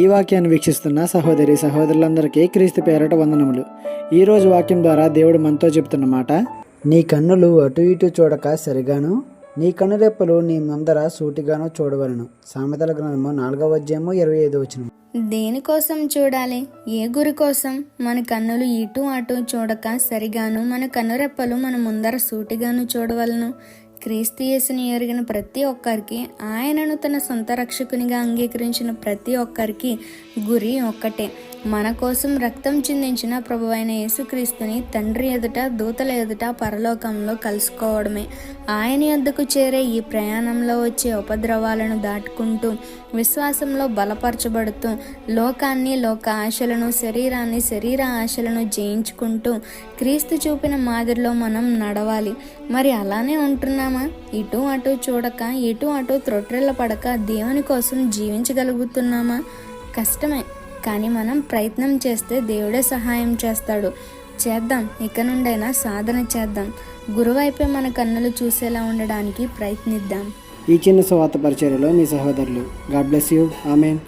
ఈ వాక్యాన్ని వీక్షిస్తున్న సహోదరి సహోదరులందరికీ క్రీస్తు పేరట వందనములు. ఈరోజు వాక్యం ద్వారా దేవుడు మనతో చెబుతున్న మాట, నీ కన్నులు అటు ఇటు చూడక సరిగాను, నీ కనురెప్పలు నీ ముందర సూటిగాను చూడవలను. సామెతల గ్రంథము 4:25. దేనికోసం చూడాలి? ఏ గురి కోసం? మన కన్నులు ఇటు అటు చూడక సరిగాను, మన కన్నురెప్పలు మన ముందర సూటిగాను చూడవలను. క్రీస్తు యేసుని ఎరిగిన ప్రతి ఒక్కరికి, ఆయనను తన సొంత రక్షకునిగా అంగీకరించిన ప్రతి ఒక్కరికి గురి ఒక్కటే, మన కోసం రక్తం చిందించిన ప్రభువైన యేసుక్రీస్తుని తండ్రి ఎదుట, దూతల ఎదుట పరలోకంలో కలుసుకోవడమే. ఆయన యొద్దకు చేరే ఈ ప్రయాణంలో వచ్చే ఉపద్రవాలను దాటుకుంటూ, విశ్వాసంలో బలపరచబడుతూ, లోకాన్ని, లోక ఆశలను, శరీరాన్ని, శరీర ఆశలను జయించుకుంటూ క్రీస్తు చూపిన మాదిరిలో మనం నడవాలి. మరి అలానే ఉంటున్నామా? ఇటు అటు చూడక, ఇటు అటు త్రొట్రెళ్ళ పడక దేవుని కోసం జీవించగలుగుతున్నామా? కష్టమే, కానీ మనం ప్రయత్నం చేస్తే దేవుడే సహాయం చేస్తాడు. చేద్దాం, ఇక నుండైనా సాధన చేద్దాం. గురువైపే మన కన్నులు చూసేలా ఉండడానికి ప్రయత్నిద్దాం. ఈ చిన్న సువార్త పరిచర్యలో మీ సహోదరులు. God bless you. ఆమేన్.